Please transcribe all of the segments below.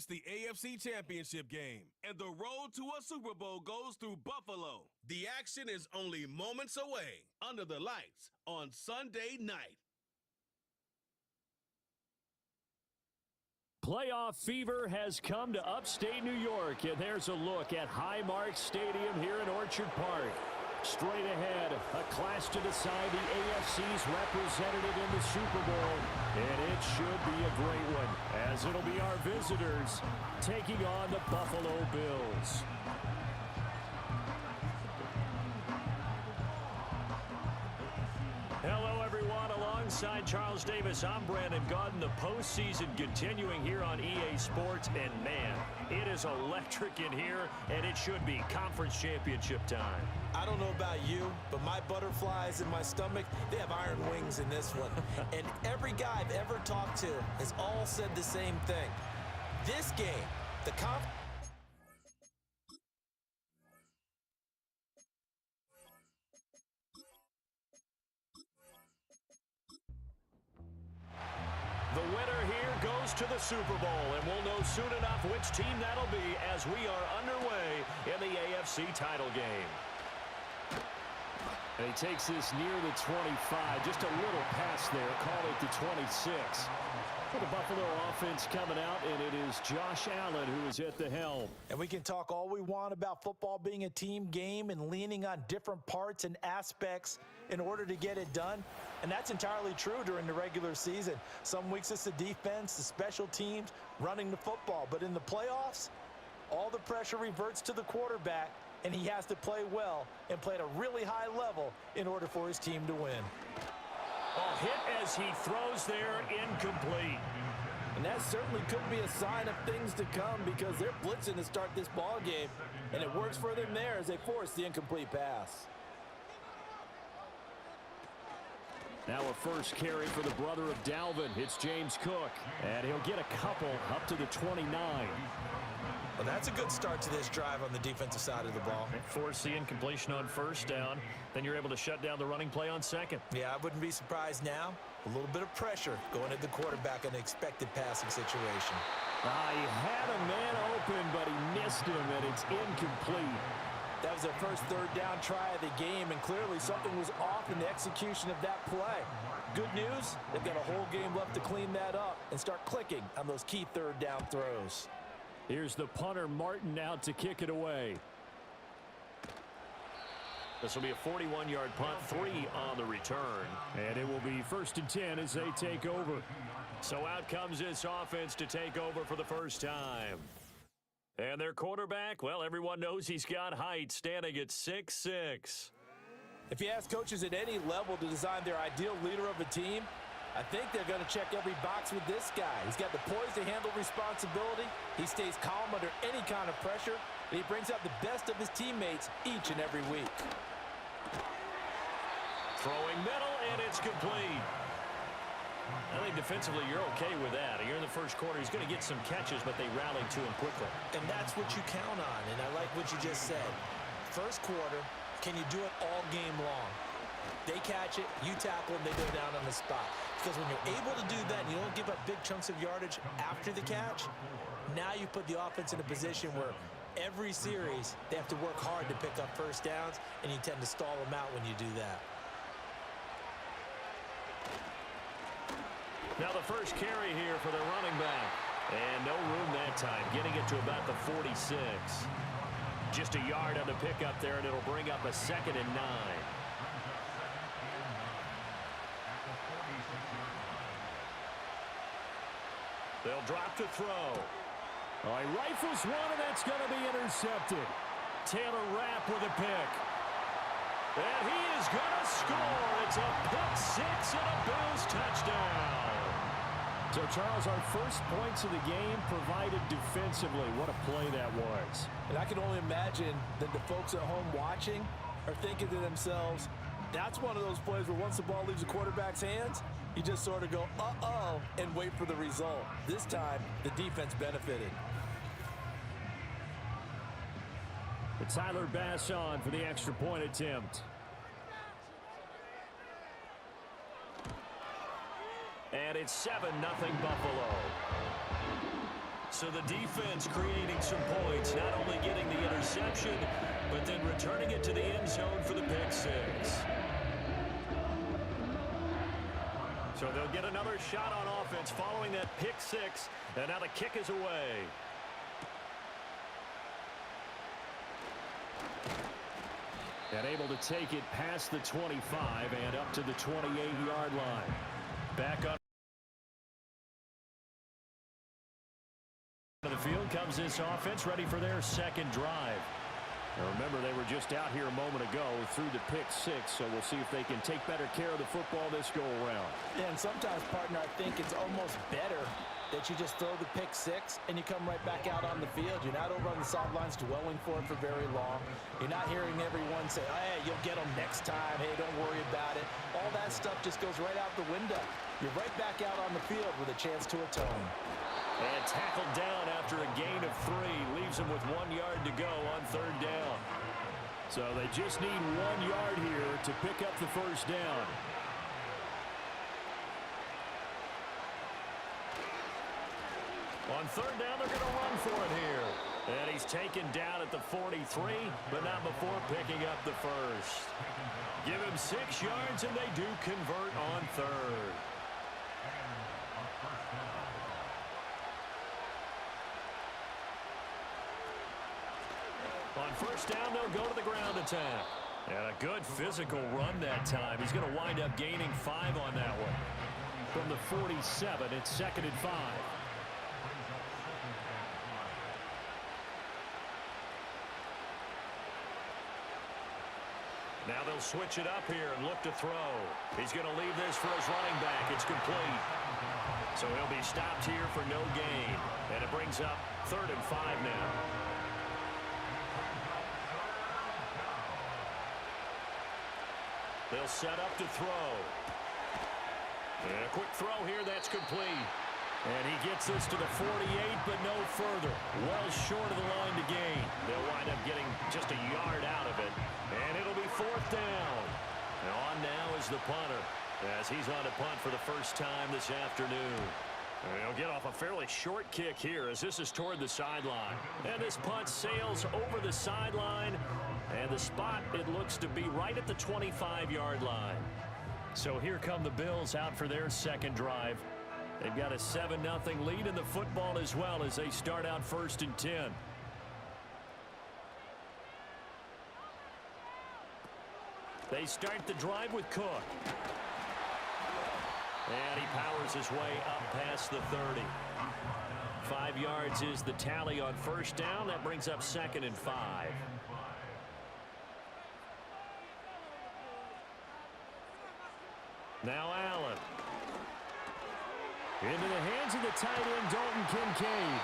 It's the AFC Championship game, and the road to a Super Bowl goes through Buffalo. The action is only moments away under the lights on Sunday night. Playoff fever has come to upstate New York, and there's a look at Highmark Stadium here in Orchard Park. Straight ahead, a clash to decide the AFC's representative in the Super Bowl, and it should be a great one, as it'll be our visitors taking on the Buffalo Bills. Hello, everyone. Alongside Charles Davis, I'm Brandon Gaudin. The postseason continuing here on EA Sports, and man, it is electric in here, and it should be conference championship time. I don't know about you, but my butterflies in my stomach, they have iron wings in this one. And every guy I've ever talked to has all said the same thing. This game, the The winner here goes to the Super Bowl, and we'll know soon enough which team that'll be as we are underway in the AFC title game. And he takes this near the 25, just a little past there, call it the 26. For the Buffalo offense coming out, and it is Josh Allen who is at the helm. And we can talk all we want about football being a team game and leaning on different parts and aspects in order to get it done. And that's entirely true during the regular season. Some weeks it's the defense, the special teams, running the football. But in the playoffs, all the pressure reverts to the quarterback, and he has to play well and play at a really high level in order for his team to win. A hit as he throws there, incomplete. And that certainly could be a sign of things to come because they're blitzing to start this ball game, and it works for them there as they force the incomplete pass. Now a first carry for the brother of Dalvin. It's James Cook, and he'll get a couple up to the 29. Well, that's a good start to this drive on the defensive side of the ball. Force the incompletion on first down. Then you're able to shut down the running play on second. Yeah, I wouldn't be surprised now. A little bit of pressure going at the quarterback in an expected passing situation. He had a man open, but he missed him, and it's incomplete. That was their first third down try of the game, and clearly something was off in the execution of that play. Good news, they've got a whole game left to clean that up and start clicking on those key third down throws. Here's the punter, Martin, out to kick it away. This will be a 41-yard punt, 3 on the return. And it will be 1st and 10 as they take over. So out comes this offense to take over for the first time. And their quarterback, well, everyone knows he's got height, standing at 6'6". If you ask coaches at any level to design their ideal leader of a team, I think they're going to check every box with this guy. He's got the poise to handle responsibility. He stays calm under any kind of pressure, and he brings out the best of his teammates each and every week. Throwing middle, and it's complete. I think defensively you're okay with that. Here in the first quarter, he's going to get some catches, but they rallied to him quickly. And that's what you count on, and I like what you just said. First quarter, can you do it all game long? They catch it, you tackle them, they go down on the spot. Because when you're able to do that and you don't give up big chunks of yardage after the catch, now you put the offense in a position where every series they have to work hard to pick up first downs, and you tend to stall them out when you do that. Now the first carry here for the running back. And no room that time, getting it to about the 46. Just a yard on the pickup there, and it'll bring up a 2nd and 9. They'll drop to throw. He rifles one, and that's going to be intercepted. Taylor Rapp with a pick. And he is going to score. It's a pick 6 and a Bills touchdown. So, Charles, our first points of the game provided defensively. What a play that was. And I can only imagine that the folks at home watching are thinking to themselves, that's one of those plays where once the ball leaves the quarterback's hands, you just sort of go, uh-oh, and wait for the result. This time, the defense benefited. It's Tyler Bass on for the extra point attempt. And it's 7-0 Buffalo. So the defense creating some points, not only getting the interception, but then returning it to the end zone for the pick six. So they'll get another shot on offense following that pick six, and now the kick is away. And able to take it past the 25 and up to the 28-yard line. Back on the field comes this offense, ready for their second drive. Now remember, they were just out here a moment ago through the pick six, so we'll see if they can take better care of the football this go-around. Yeah, and sometimes, partner, I think it's almost better that you just throw the pick six and you come right back out on the field. You're not over on the sidelines dwelling for it for very long. You're not hearing everyone say, hey, you'll get them next time. Hey, don't worry about it. All that stuff just goes right out the window. You're right back out on the field with a chance to atone. And tackled down after a gain of 3. Leaves him with 1 yard to go on third down. So they just need 1 yard here to pick up the first down. On third down, they're going to run for it here. And he's taken down at the 43, but not before picking up the first. Give him 6 yards, and they do convert on third. On first down, they'll go to the ground attack. And a good physical run that time. He's going to wind up gaining 5 on that one. From the 47, it's 2nd and 5. Now they'll switch it up here and look to throw. He's going to leave this for his running back. It's complete. So he'll be stopped here for no gain. And it brings up 3rd and 5 now. They'll set up to throw. And a quick throw here, that's complete. And he gets this to the 48, but no further. Well short of the line to gain. They'll wind up getting just a yard out of it. And it'll be 4th down. And on now is the punter, as he's on to punt for the first time this afternoon. And he'll get off a fairly short kick here as this is toward the sideline. And this punt sails over the sideline. And the spot, it looks to be right at the 25-yard line. So here come the Bills out for their second drive. They've got a 7-0 lead in the football as well as they start out 1st and 10. They start the drive with Cook. And he powers his way up past the 30. 5 yards is the tally on first down. That brings up 2nd and 5. Now Allen. Into the hands of the tight end, Dalton Kincaid.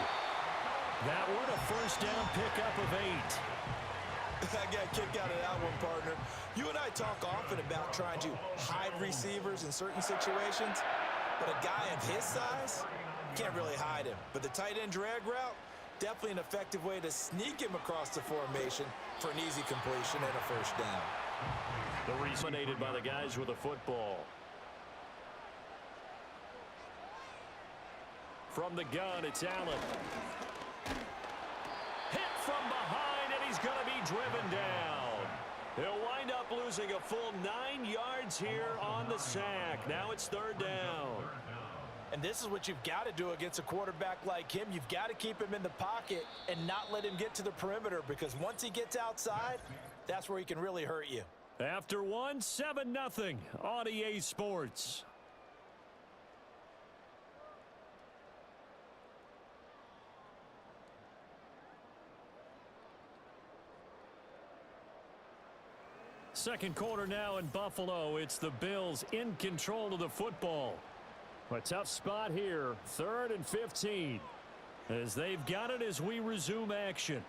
That one, a first down pickup of 8. I got a kick out of that one, partner. You and I talk often about trying to hide receivers in certain situations, but a guy of his size, can't really hide him. But the tight end drag route, definitely an effective way to sneak him across the formation for an easy completion and a first down. The resonated by the guys with the football. From the gun, it's Allen. Hit from behind, and he's going to be driven down. He'll wind up losing a full 9 yards here on the sack. Now it's 3rd down. And this is what you've got to do against a quarterback like him. You've got to keep him in the pocket and not let him get to the perimeter, because once he gets outside, that's where he can really hurt you. After 7-0 on EA Sports. Second quarter now in Buffalo. It's the Bills in control of the football. A tough spot here. 3rd and 15. As they've got it as we resume action.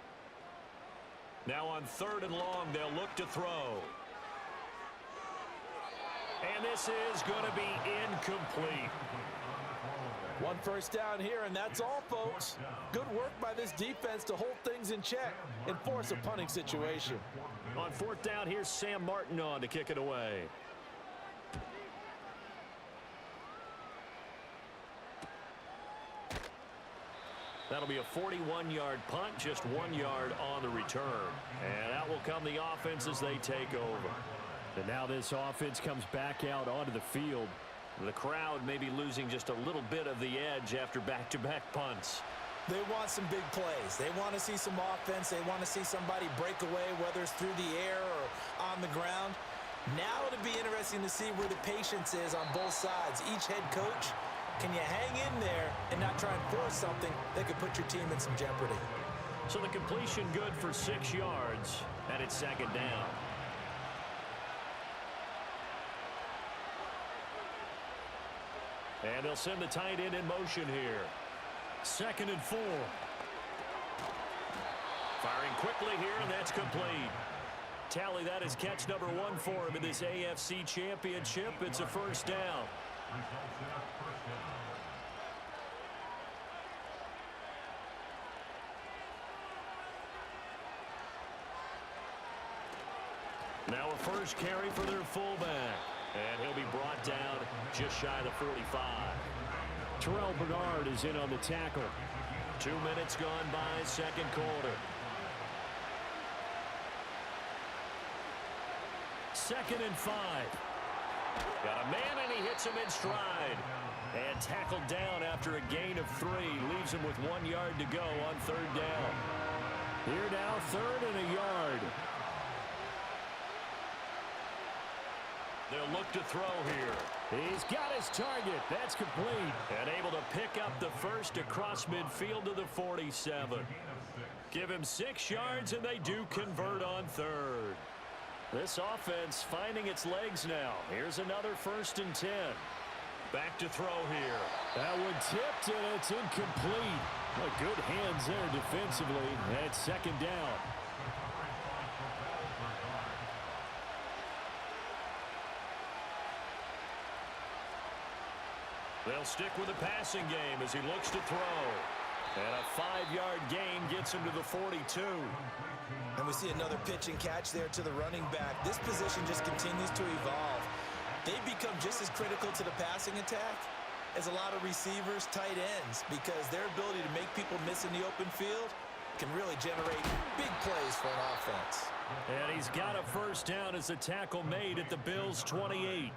Now on 3rd and long, they'll look to throw. And this is going to be incomplete. 1 first down here, and that's all, folks. Good work by this defense to hold things in check and force a punting situation. On 4th down, here's Sam Martin on to kick it away. That'll be a 41-yard punt, just 1 yard on the return. And out will come the offense as they take over. And now this offense comes back out onto the field. The crowd may be losing just a little bit of the edge after back-to-back punts. They want some big plays. They want to see some offense. They want to see somebody break away, whether it's through the air or on the ground. Now it'll be interesting to see where the patience is on both sides. Each head coach, can you hang in there and not try and force something that could put your team in some jeopardy? So the completion good for 6 yards, and it's second down. And they'll send the tight end in motion here. 2nd and 4. Firing quickly here, and that's complete. Tally, that is catch number 1 for him in this AFC Championship. It's a first down. Now a first carry for their fullback. And he'll be brought down just shy of the 45. Terrell Bernard is in on the tackle. 2 minutes gone by, second quarter. 2nd and 5. Got a man, and he hits him in stride. And tackled down after a gain of 3. Leaves him with 1 yard to go on 3rd down. Here now, 3rd and a yard. They'll look to throw here. He's got his target. That's complete. And able to pick up the first across midfield to the 47. Give him 6 yards, and they do convert on 3rd. This offense finding its legs now. Here's another 1st and 10. Back to throw here. That one tipped, and it's incomplete. Good hands there defensively. That's 2nd down. They'll stick with the passing game as he looks to throw. And a 5-yard gain gets him to the 42. And we see another pitch and catch there to the running back. This position just continues to evolve. They become just as critical to the passing attack as a lot of receivers, tight ends, because their ability to make people miss in the open field can really generate big plays for an offense. And he's got a first down as the tackle made at the Bills' 28.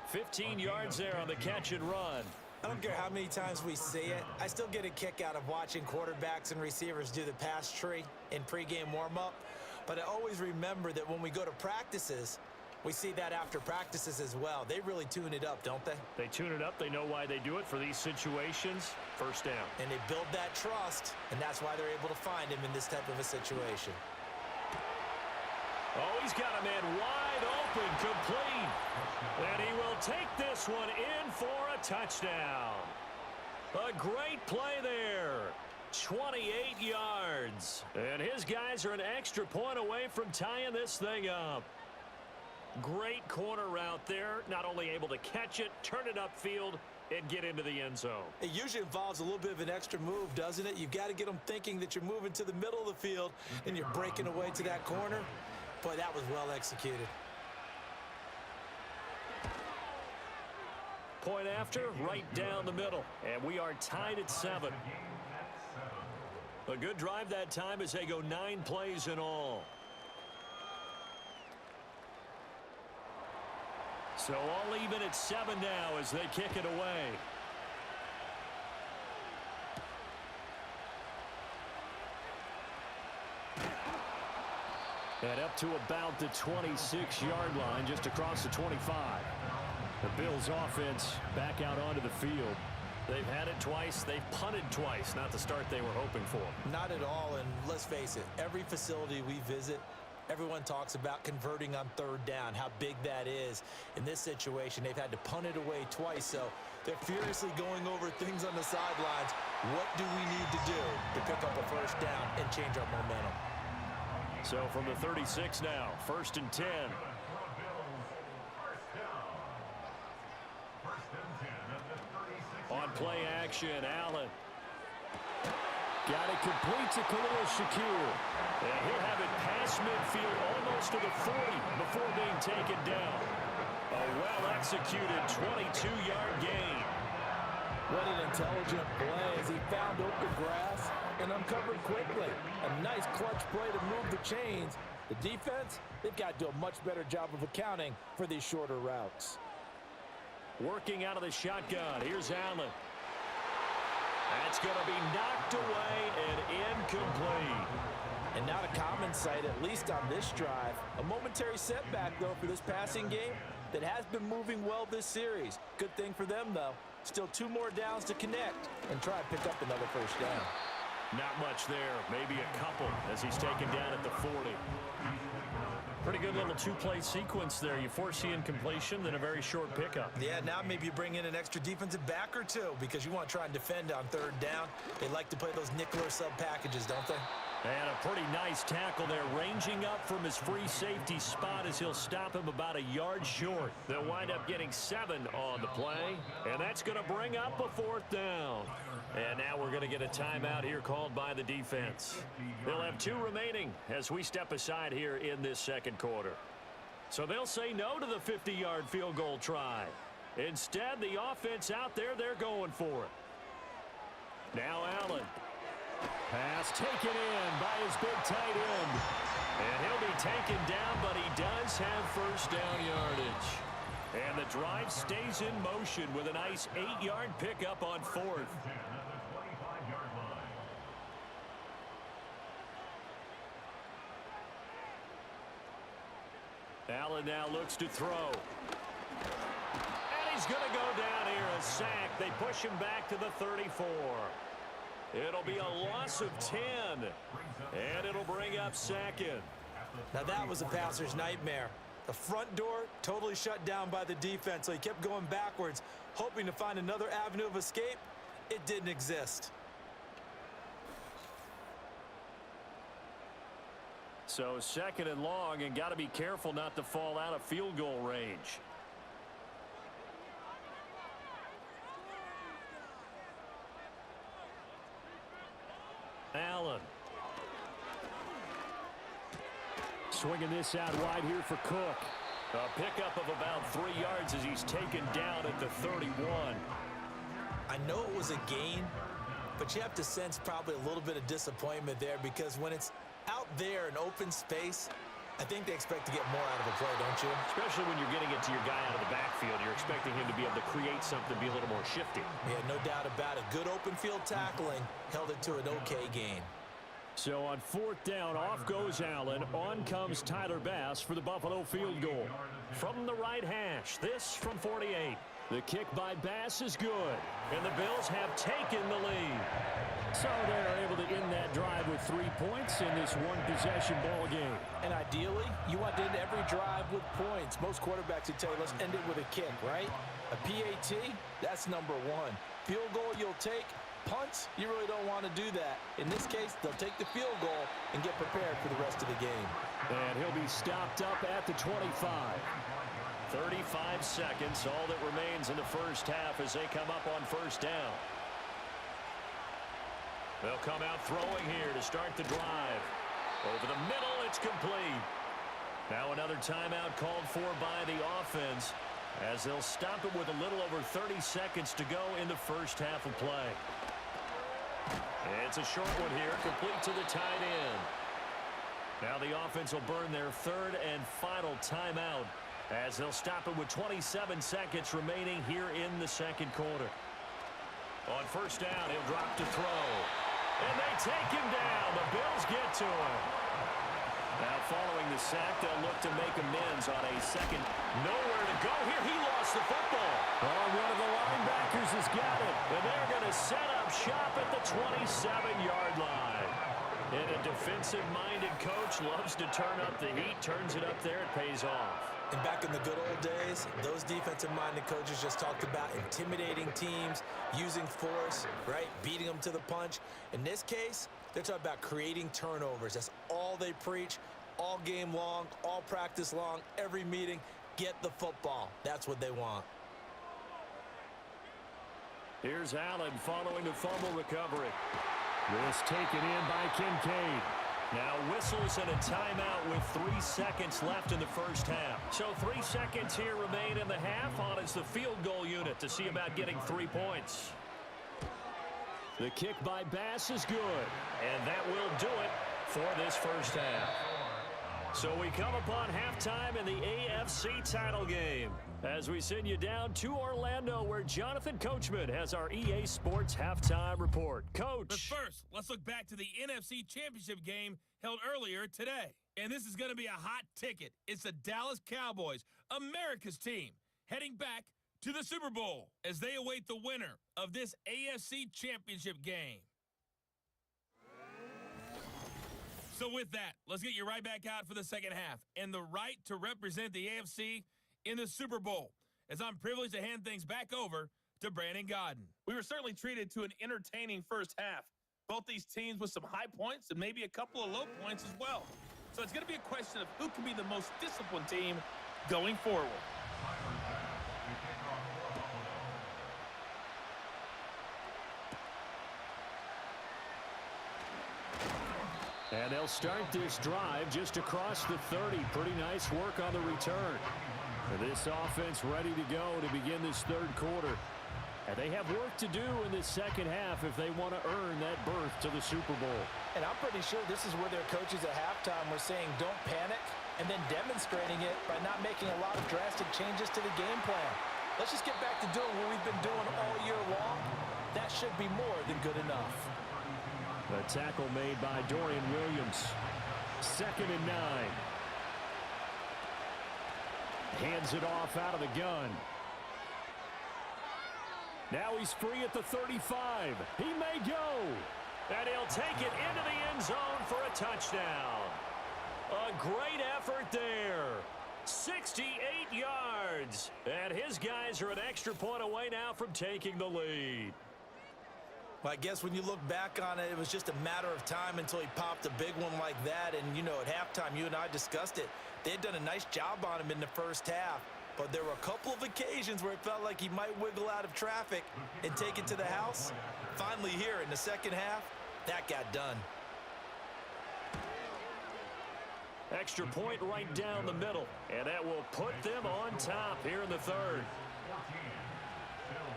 15 yards there on the catch and run. I don't care how many times we see it. I still get a kick out of watching quarterbacks and receivers do the pass tree in pregame warm-up. But I always remember that when we go to practices, we see that after practices as well. They really tune it up, don't they? They tune it up. They know why they do it for these situations. First down. And they build that trust, and that's why they're able to find him in this type of a situation. Oh, he's got a man wide open, complete. And he will take this one in for a touchdown. A great play there. 28 yards. And his guys are an extra point away from tying this thing up. Great corner route there. Not only able to catch it, turn it upfield, and get into the end zone. It usually involves a little bit of an extra move, doesn't it? You've got to get them thinking that you're moving to the middle of the field and you're breaking away to that corner. Boy, that was well executed. Point after, right down the middle. And we are tied at 7. A good drive that time as they go 9 plays in all. So all even at 7 now as they kick it away. And up to about the 26-yard line, just across the 25. The Bills offense back out onto the field. They've had it twice. They've punted twice. Not the start they were hoping for. Not at all, and let's face it, every facility we visit, everyone talks about converting on 3rd down, how big that is. In this situation, they've had to punt it away twice, so they're furiously going over things on the sidelines. What do we need to do to pick up a first down and change our momentum? So from the 36 now, 1st and 10. On play action, Allen. Got it complete to Khalil Shakir. And he'll have it past midfield almost to the 40 before being taken down. A well-executed 22-yard gain. What an intelligent play as he found open grass and uncovered quickly. A nice clutch play to move the chains. The defense, they've got to do a much better job of accounting for these shorter routes. Working out of the shotgun. Here's Allen. That's going to be knocked away and incomplete. And not a common sight, at least on this drive. A momentary setback, though, for this passing game that has been moving well this series. Good thing for them, though. Still 2 more downs to connect and try and pick up another first down. Not much there. Maybe a couple as he's taken down at the 40. Pretty good little 2-play sequence there. You force the incompletion, then a very short pickup. Yeah, now maybe you bring in an extra defensive back or two because you want to try and defend on 3rd down. They like to play those nickel or sub packages, don't they? And a pretty nice tackle there, ranging up from his free safety spot as he'll stop him about a yard short. They'll wind up getting 7 on the play, and that's going to bring up a 4th down. And now we're going to get a timeout here called by the defense. They'll have 2 remaining as we step aside here in this second quarter. So they'll say no to the 50-yard field goal try. Instead, the offense out there, they're going for it. Now Allen. Pass taken in by his big tight end. And he'll be taken down, but he does have first down yardage. And the drive stays in motion with a nice 8-yard pickup on 4th. Allen now looks to throw. And he's going to go down here, a sack. They push him back to the 34. It'll be a loss of 10, and it'll bring up 2nd. Now that was a passer's nightmare. The front door totally shut down by the defense, so he kept going backwards, hoping to find another avenue of escape. It didn't exist. So 2nd and long, and got to be careful not to fall out of field goal range. Allen. Swinging this out wide here for Cook. A pickup of about 3 yards as he's taken down at the 31. I know it was a gain, but you have to sense probably a little bit of disappointment there because when it's out there in open space, I think they expect to get more out of a play, don't you? Especially when you're getting it to your guy out of the backfield. You're expecting him to be able to create something, be a little more shifty. Yeah, no doubt about it. Good open field tackling held it to an okay gain. So on 4th down, off goes Allen. On comes Tyler Bass for the Buffalo field goal. From the right hash, this from 48. The kick by Bass is good, and the Bills have taken the lead. So they're able to end that drive with 3 points in this one-possession ball game. And ideally, you want to end every drive with points. Most quarterbacks would tell you, let's end it with a kick, right? A PAT, that's number 1. Field goal you'll take. Punts, you really don't want to do that. In this case, they'll take the field goal and get prepared for the rest of the game. And he'll be stopped up at the 25. 35 seconds, all that remains in the first half as they come up on first down. They'll come out throwing here to start the drive. Over the middle, it's complete. Now another timeout called for by the offense as they'll stop it with a little over 30 seconds to go in the first half of play. It's a short one here, complete to the tight end. Now the offense will burn their 3rd and final timeout as they'll stop it with 27 seconds remaining here in the second quarter. On first down, he'll drop to throw. And they take him down. The Bills get to him. Now following the sack, they'll look to make amends on a second. Nowhere to go here. He lost the football. Oh, one of the linebackers has got it. And they're going to set up shop at the 27-yard line. And a defensive-minded coach loves to turn up the heat, turns it up there, it pays off. And back in the good old days, those defensive-minded coaches just talked about intimidating teams, using force, right, beating them to the punch. In this case, they're talking about creating turnovers. That's all they preach, all game long, all practice long, every meeting. Get the football. That's what they want. Here's Allen following the fumble recovery. This taken in by Kincaid. Now whistles and a timeout with 3 seconds left in the first half. So 3 seconds here remain in the half on as the field goal unit to see about getting 3 points. The kick by Bass is good. And that will do it for this first half. So we come upon halftime in the AFC title game as we send you down to Orlando where Jonathan Coachman has our EA Sports halftime report. Coach. But first, let's look back to the NFC Championship game held earlier today. And this is going to be a hot ticket. It's the Dallas Cowboys, America's team, heading back to the Super Bowl as they await the winner of this AFC Championship game. So with that, let's get you right back out for the second half and the right to represent the AFC in the Super Bowl, as I'm privileged to hand things back over to Brandon Godden. We were certainly treated to an entertaining first half. Both these teams with some high points and maybe a couple of low points as well. So it's going to be a question of who can be the most disciplined team going forward. And they'll start this drive just across the 30. Pretty nice work on the return. This offense ready to go to begin this third quarter. And they have work to do in this second half if they want to earn that berth to the Super Bowl. And I'm pretty sure this is where their coaches at halftime were saying don't panic, and then demonstrating it by not making a lot of drastic changes to the game plan. Let's just get back to doing what we've been doing all year long. That should be more than good enough. A tackle made by Dorian Williams. 2nd and 9. Hands it off out of the gun. Now he's free at the 35. He may go. And he'll take it into the end zone for a touchdown. A great effort there. 68 yards. And his guys are an extra point away now from taking the lead. Well, I guess when you look back on it, it was just a matter of time until he popped a big one like that. And, you know, at halftime, you and I discussed it. They had done a nice job on him in the first half. But there were a couple of occasions where it felt like he might wiggle out of traffic and take it to the house. Finally here in the second half, that got done. Extra point right down the middle. And that will put them on top here in the third.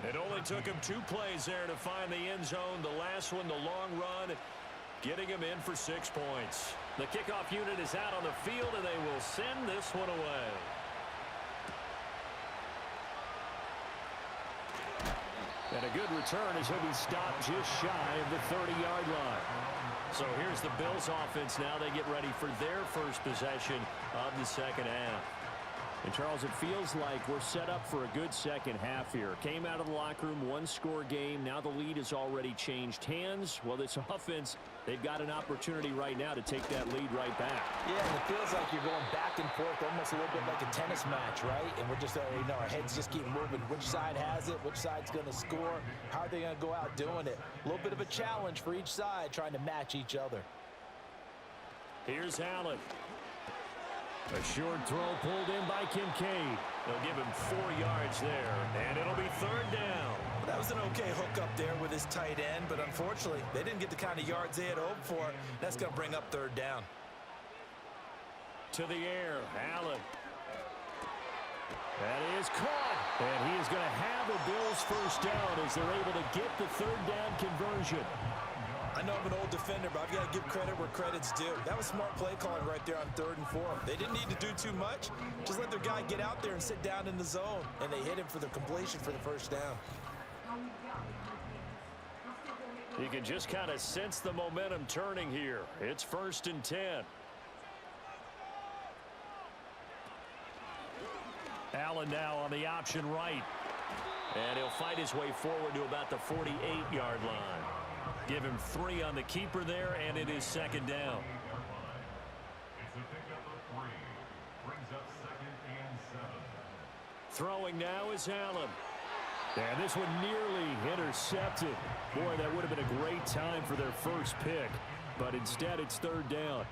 It only took him 2 plays there to find the end zone. The last one, the long run, getting him in for 6 points. The kickoff unit is out on the field, and they will send this one away. And a good return as he'll be stopped just shy of the 30-yard line. So here's the Bills offense now. They get ready for their first possession of the second half. And, Charles, it feels like we're set up for a good second half here. Came out of the locker room, 1-score game. Now the lead has already changed hands. Well, this offense, they've got an opportunity right now to take that lead right back. Yeah, and it feels like you're going back and forth, almost a little bit like a tennis match, right? And we're just, you know, our heads just keep moving. Which side has it? Which side's going to score? How are they going to go out doing it? A little bit of a challenge for each side, trying to match each other. Here's Allen. A short throw pulled in by Kincaid. They'll give him 4 yards there, and it'll be 3rd down. Well, that was an okay hook up there with his tight end, but unfortunately, they didn't get the kind of yards they had hoped for. That's going to bring up 3rd down. To the air, Allen. That is caught, and he is going to have a Bills first down as they're able to get the 3rd down conversion. I know I'm an old defender, but I've got to give credit where credit's due. That was smart play calling right there on 3rd and 4. They didn't need to do too much. Just let their guy get out there and sit down in the zone, and they hit him for the completion for the first down. You can just kind of sense the momentum turning here. It's 1st and 10. Allen now on the option right. And he'll fight his way forward to about the 48-yard line. Give him 3 on the keeper there, and it is 2nd down. Throwing now is Allen. And this one nearly intercepted. Boy, that would have been a great time for their first pick. But instead, it's 3rd down.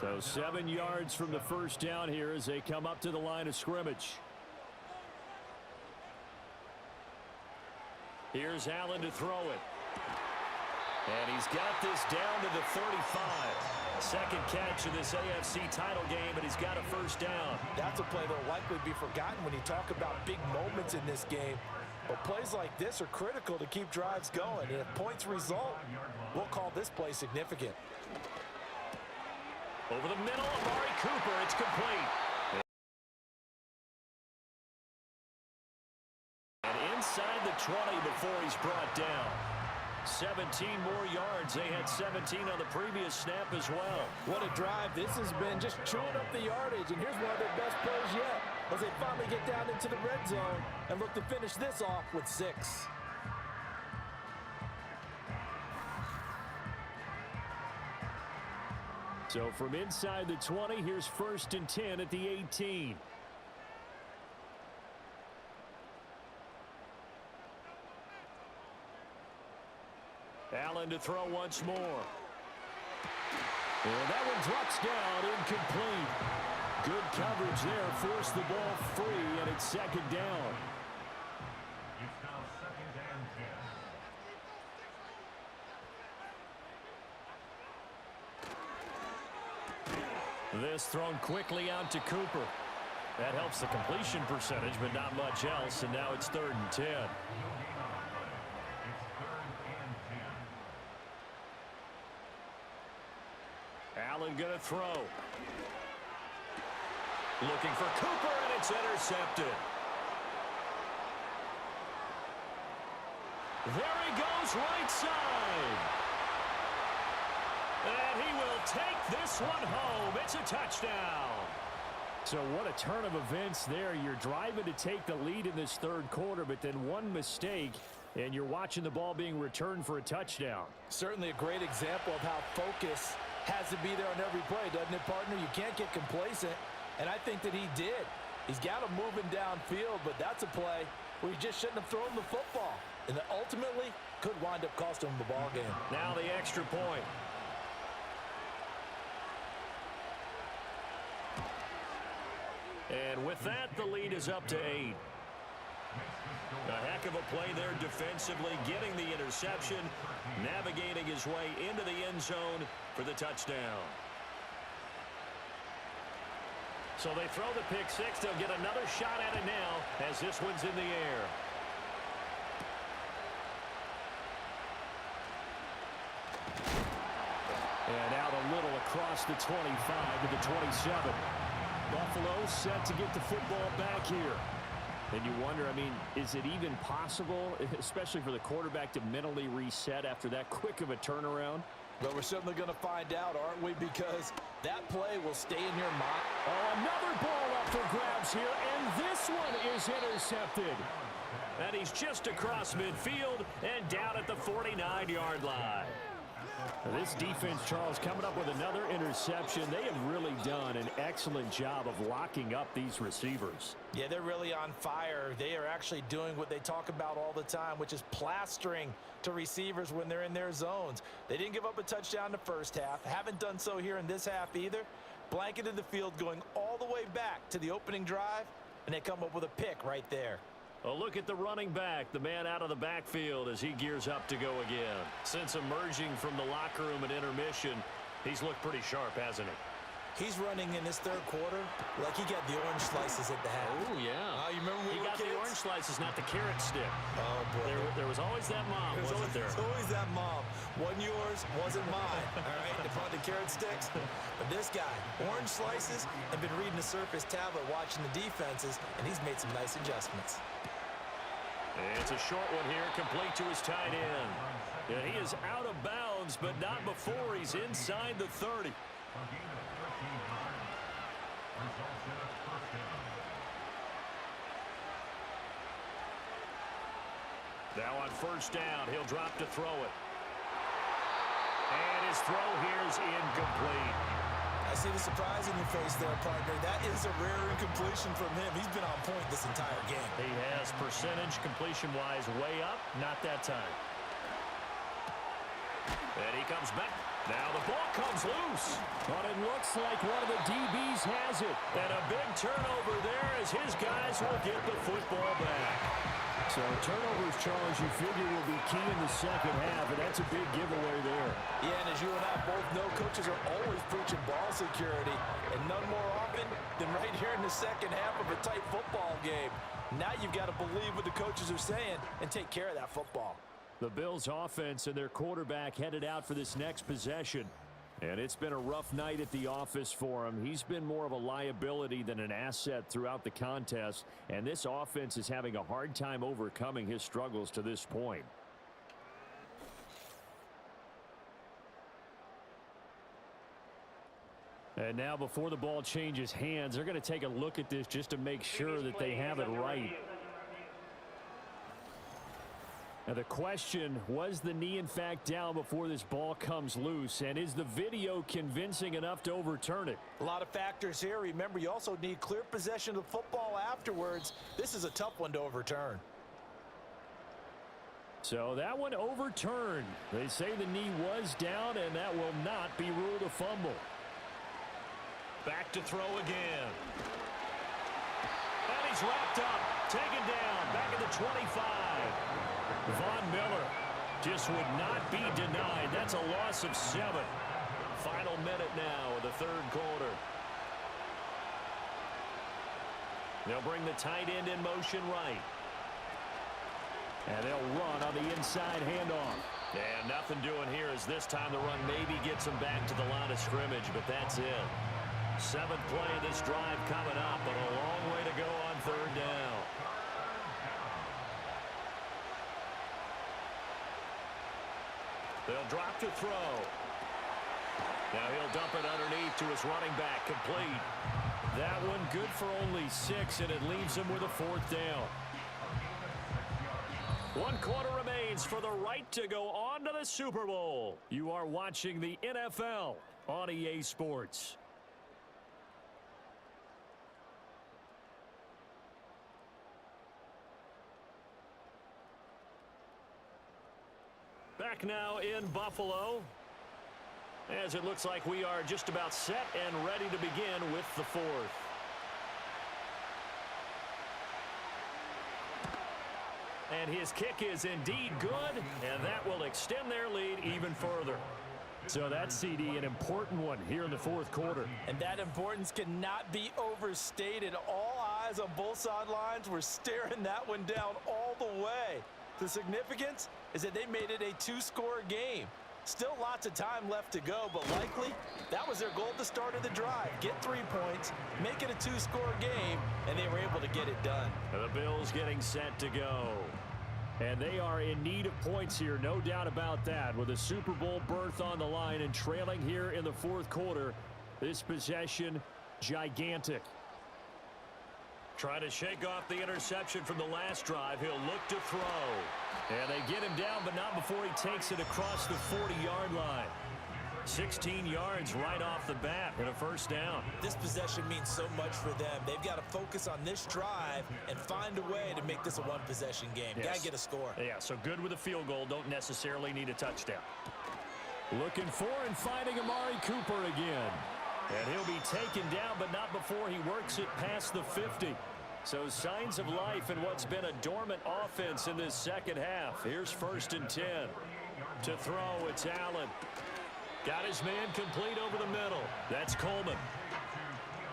So 7 yards from the first down here as they come up to the line of scrimmage. Here's Allen to throw it. And he's got this down to the 35. Second catch in this AFC title game, and he's got a first down. That's a play that will likely be forgotten when you talk about big moments in this game. But plays like this are critical to keep drives going. And if points result, we'll call this play significant. Over the middle, Amari Cooper. It's complete. And inside the 20 before he's brought down. 17 more yards. They had 17 on the previous snap as well. What a drive. This has been just chewing up the yardage. And here's one of their best plays yet as they finally get down into the red zone and look to finish this off with 6. So from inside the 20, here's 1st and 10 at the 18. Allen to throw once more. And that one drops down, incomplete. Good coverage there, forced the ball free, and it's 2nd down. It's now 2nd and 10. This thrown quickly out to Cooper. That helps the completion percentage, but not much else, and now it's 3rd and 10. Allen going to throw. Looking for Cooper, and it's intercepted. There he goes, right side. And he will take this one home. It's a touchdown. So what a turn of events there. You're driving to take the lead in this 3rd quarter, but then one mistake, and you're watching the ball being returned for a touchdown. Certainly a great example of how focus has to be there on every play, doesn't it, partner? You can't get complacent, and I think that he did. He's got him moving downfield, but that's a play where he just shouldn't have thrown the football, and that ultimately could wind up costing him the ball game. Now the extra point. And with that, the lead is up to 8. A heck of a play there defensively, getting the interception, navigating his way into the end zone for the touchdown. So they throw the pick 6. They'll get another shot at it now as this one's in the air. And out a little across the 25 to the 27. Buffalo set to get the football back here. And you wonder, I mean, is it even possible, especially for the quarterback, to mentally reset after that quick of a turnaround? Well, we're certainly going to find out, aren't we? Because that play will stay in your mind. Oh, another ball up for grabs here, and this one is intercepted. And he's just across midfield and down at the 49-yard line. This defense, Charles, coming up with another interception. They have really done an excellent job of locking up these receivers. Yeah, they're really on fire. They are actually doing what they talk about all the time, which is plastering to receivers when they're in their zones. They didn't give up a touchdown in the first half. Haven't done so here in this half either. Blanketed the field going all the way back to the opening drive, and they come up with a pick right there. A look at the running back, the man out of the backfield as he gears up to go again. Since emerging from the locker room at intermission, he's looked pretty sharp, hasn't he? He's running in this 3rd quarter like he got the orange slices at the half. Oh, yeah. You remember when he we got were kids? the orange slices, not the carrot stick. Oh, boy. There was always that mom, wasn't there? There's always that mom. Wasn't yours, wasn't mine. All right, they brought the carrot sticks. But this guy, orange slices, and been reading the Surface tablet, watching the defenses, and he's made some nice adjustments. It's a short one here, complete to his tight end. And he is out of bounds, but not before he's inside the 30. Now on 1st down, he'll drop to throw it. And his throw here is incomplete. I see the surprise in your face there, partner. That is a rare incompletion from him. He's been on point this entire game. He has percentage completion-wise way up, not that time. And he comes back. Now the ball comes loose. But it looks like one of the DBs has it. And a big turnover there as his guys will get the football back. So turnovers, Charles, you figure will be key in the 2nd half, and that's a big giveaway there. Yeah, and as you and I both know, coaches are always preaching ball security, and none more often than right here in the second half of a tight football game. Now you've got to believe what the coaches are saying and take care of that football. The Bills offense and their quarterback headed out for this next possession. And it's been a rough night at the office for him. He's been more of a liability than an asset throughout the contest. And this offense is having a hard time overcoming his struggles to this point. And now before the ball changes hands, they're going to take a look at this just to make sure that they have it right. Now the question, was the knee in fact down before this ball comes loose? And is the video convincing enough to overturn it? A lot of factors here. Remember, you also need clear possession of the football afterwards. This is a tough one to overturn. So that one overturned. They say the knee was down, and that will not be ruled a fumble. Back to throw again. And he's wrapped up, taken down, back at the 25. Von Miller just would not be denied. That's a loss of 7. Final minute now of the third quarter. They'll bring the tight end in motion right. And they'll run on the inside handoff. And nothing doing here as this time the run maybe gets them back to the line of scrimmage, but that's it. 7th play of this drive coming up, but a long way to go on third down. They'll drop to throw. Now he'll dump it underneath to his running back, complete. That one good for only 6, and it leaves him with a 4th down. 1 quarter remains for the right to go on to the Super Bowl. You are watching the NFL on EA Sports. Back now in Buffalo, as it looks like we are just about set and ready to begin with the 4th. And his kick is indeed good, and that will extend their lead even further. So that's, CD, an important one here in the 4th quarter. And that importance cannot be overstated. All eyes on both sidelines were staring that one down all the way. The significance is that they made it a 2-score game. Still lots of time left to go, but likely that was their goal at the start of the drive. Get 3 points, make it a 2-score game, and they were able to get it done. The Bills getting set to go. And they are in need of points here, no doubt about that. With a Super Bowl berth on the line and trailing here in the 4th quarter, this possession gigantic. Trying to shake off the interception from the last drive. He'll look to throw. And they get him down, but not before he takes it across the 40-yard line. 16 yards right off the bat and a 1st down. This possession means so much for them. They've got to focus on this drive and find a way to make this a 1-possession game. Yes. Got to get a score. Yeah, so good with a field goal. Don't necessarily need a touchdown. Looking for and finding Amari Cooper again. And he'll be taken down, but not before he works it past the 50. So signs of life in what's been a dormant offense in this second half. Here's 1st and 10. To throw, it's Allen. Got his man complete over the middle. That's Coleman.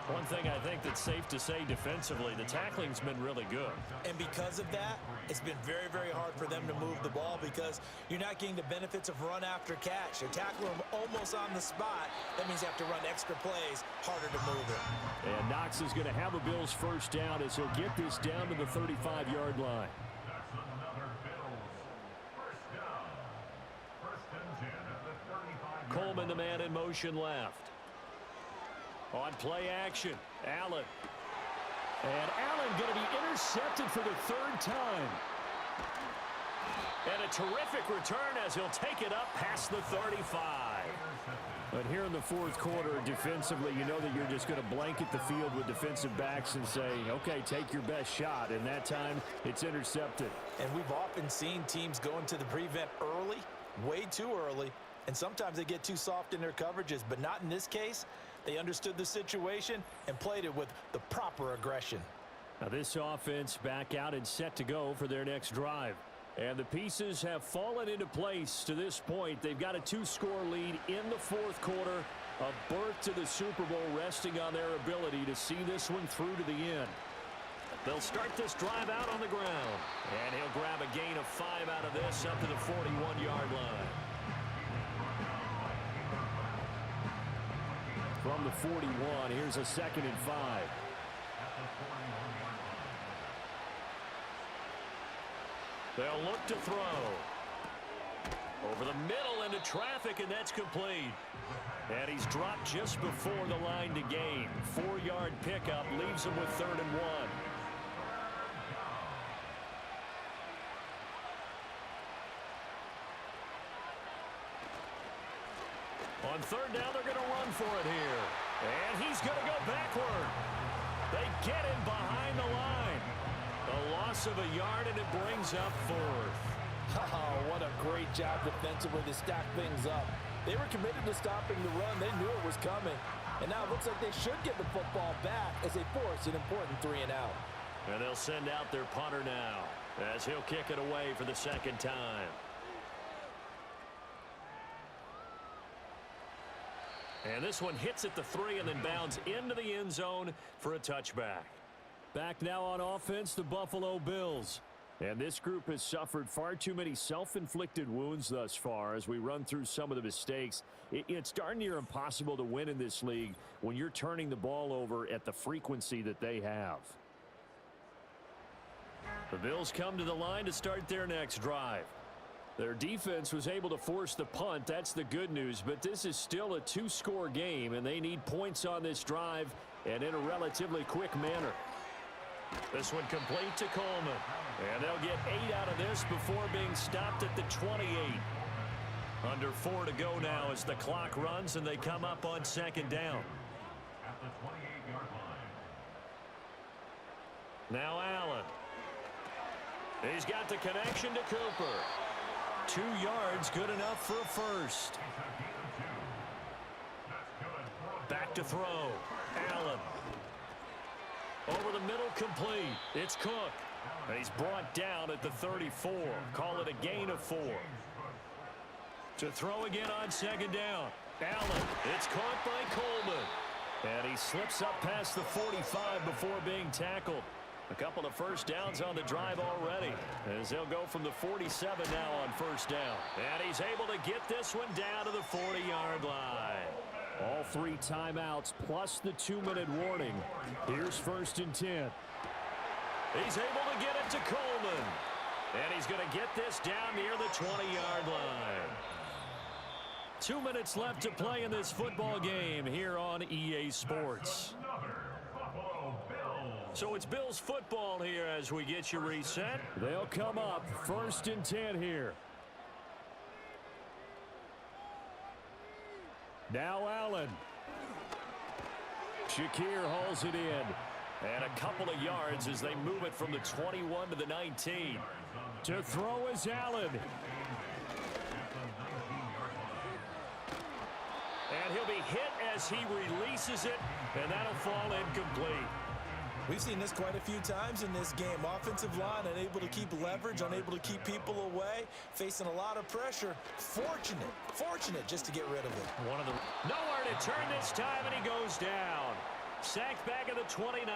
One thing I think that's safe to say defensively, the tackling's been really good. And because of that, it's been very, very hard for them to move the ball because you're not getting the benefits of run after catch. You're tackling them almost on the spot. That means you have to run extra plays, harder to move it. And Knox is going to have a Bills 1st down as he'll get this down to the 35-yard line. That's another Bills 1st down. 1st and 10 at the 35. Coleman, the man in motion left. On play action, Allen. And Allen going to be intercepted for the 3rd time. And a terrific return as he'll take it up past the 35. But here in the 4th quarter, defensively, you know that you're just going to blanket the field with defensive backs and say, okay, take your best shot. And that time, it's intercepted. And we've often seen teams go into the prevent early, way too early, and sometimes they get too soft in their coverages, but not in this case. They understood the situation and played it with the proper aggression. Now this offense back out and set to go for their next drive. And the pieces have fallen into place to this point. They've got a 2-score lead in the fourth quarter. A berth to the Super Bowl resting on their ability to see this one through to the end. They'll start this drive out on the ground. And he'll grab a gain of 5 out of this up to the 41-yard line. From the 41, here's a 2nd and 5. They'll look to throw. Over the middle into traffic, and that's complete. And he's dropped just before the line to gain. 4-yard pickup leaves him with 3rd and 1. On 3rd down, they're going to run for it here. And he's going to go backward. They get him behind the line. A loss of a yard, and it brings up 4th. Oh, what a great job defensively to stack things up. They were committed to stopping the run. They knew it was coming. And now it looks like they should get the football back as they force an important 3-and-out. And they'll send out their punter now as he'll kick it away for the 2nd time. And this one hits at the 3 and then bounds into the end zone for a touchback. Back now on offense, the Buffalo Bills. And this group has suffered far too many self-inflicted wounds thus far as we run through some of the mistakes. It's darn near impossible to win in this league when you're turning the ball over at the frequency that they have. The Bills come to the line to start their next drive. Their defense was able to force the punt. That's the good news, but this is still a 2-score game, and they need points on this drive and in a relatively quick manner. This one complete to Coleman. And they'll get 8 out of this before being stopped at the 28. Under 4 to go now as the clock runs and they come up on 2nd down. At the 28-yard line. Now Allen. He's got the connection to Cooper. 2 yards, good enough for a first. Back to throw. Allen. Over the middle, complete. It's Cook. And he's brought down at the 34. Call it a gain of 4. To throw again on 2nd down. Allen. It's caught by Coleman. And he slips up past the 45 before being tackled. A couple of first downs on the drive already, as they'll go from the 47 now on 1st down. And he's able to get this one down to the 40-yard line. All 3 timeouts plus the 2-minute warning. Here's 1st and 10. He's able to get it to Coleman. And he's going to get this down near the 20-yard line. 2 minutes left to play in this football game here on EA Sports. So it's Bills football here as we get you reset. They'll come up 1st and 10 here. Now Allen. Shakir hauls it in. And a couple of yards as they move it from the 21 to the 19. To throw is Allen. And he'll be hit as he releases it, and that'll fall incomplete. We've seen this quite a few times in this game. Offensive line unable to keep leverage, unable to keep people away, facing a lot of pressure. Fortunate just to get rid of it. Nowhere to turn this time, and he goes down. Sacked back at the 29.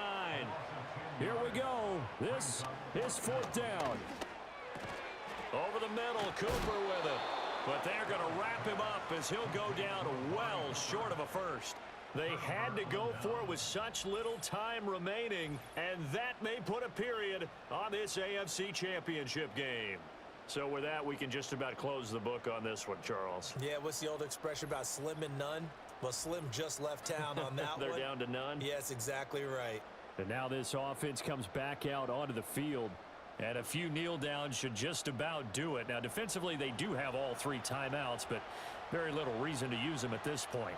Here we go. This is 4th down. Over the middle, Cooper with it. But they're going to wrap him up as he'll go down well short of a first. They had to go for it with such little time remaining, and that may put a period on this AFC Championship game. So with that, we can just about close the book on this one, Charles. Yeah, what's the old expression about slim and none? Well, Slim just left town on that They're one. down to none? Yes, exactly right. And now this offense comes back out onto the field. And a few kneel downs should just about do it. Now, defensively, they do have all 3 timeouts, but very little reason to use them at this point.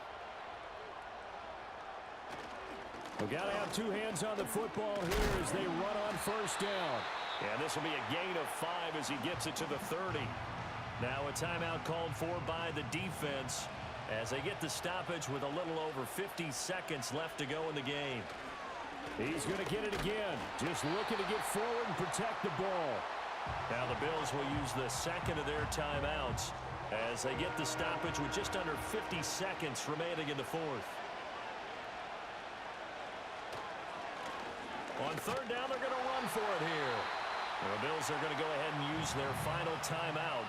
We've got to have 2 hands on the football here as they run on 1st down. And this will be a gain of 5 as he gets it to the 30. Now a timeout called for by the defense as they get the stoppage with a little over 50 seconds left to go in the game. He's going to get it again. Just looking to get forward and protect the ball. Now the Bills will use the second of their timeouts as they get the stoppage with just under 50 seconds remaining in the fourth. On third down, they're going to run for it here. The Bills are going to go ahead and use their final timeout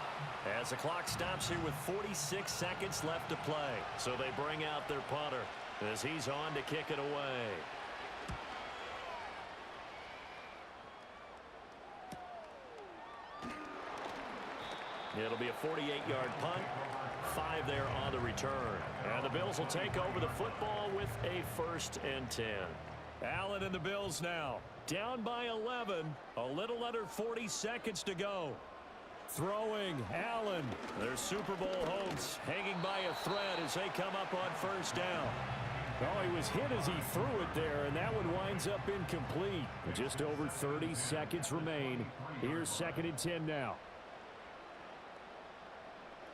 as the clock stops here with 46 seconds left to play. So they bring out their punter as he's on to kick it away. It'll be a 48-yard punt, 5 there on the return. And the Bills will take over the football with a 1st and 10. Allen and the Bills now down by 11, a little under 40 seconds to go. Throwing, Allen. Their Super Bowl hopes hanging by a thread as they come up on 1st down. Oh, he was hit as he threw it there, and that one winds up incomplete. Just over 30 seconds remain. Here's 2nd and 10 now.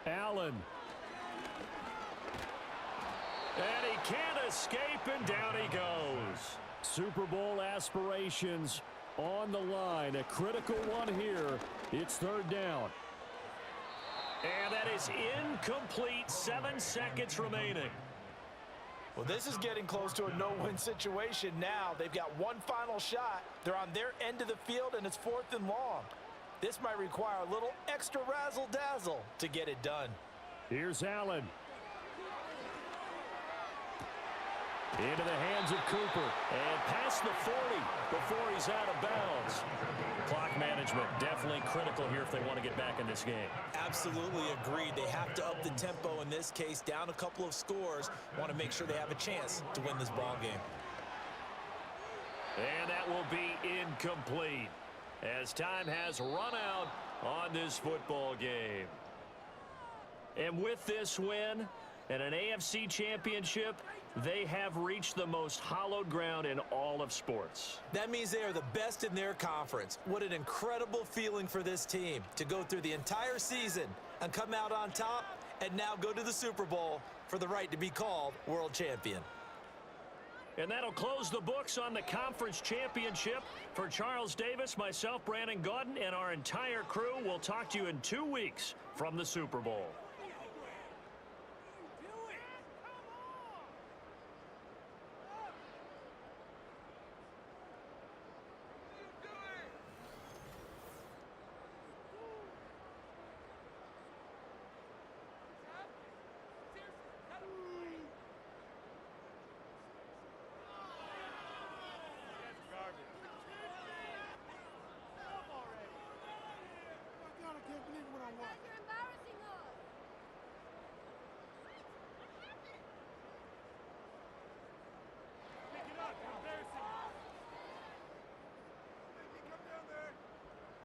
Allen. And he can't escape, and down he goes. Super Bowl aspirations on the line. A critical one here. It's 3rd down. And that is incomplete. 7 seconds remaining. Well, this is getting close to a no-win situation now. They've got one final shot. They're on their end of the field, and it's 4th and long. This might require a little extra razzle-dazzle to get it done. Here's Allen. Into the hands of Cooper. And past the 40 before he's out of bounds. Clock management definitely critical here if they want to get back in this game. Absolutely agreed. They have to up the tempo in this case, down a couple of scores. Want to make sure they have a chance to win this ball game. And that will be incomplete as time has run out on this football game. And with this win and an AFC championship, they have reached the most hallowed ground in all of sports. That means they are the best in their conference. What an incredible feeling for this team to go through the entire season and come out on top and now go to the Super Bowl for the right to be called world champion. And that'll close the books on the conference championship. For Charles Davis, myself, Brandon Gaudin, and our entire crew, we'll talk to you in 2 weeks from the Super Bowl.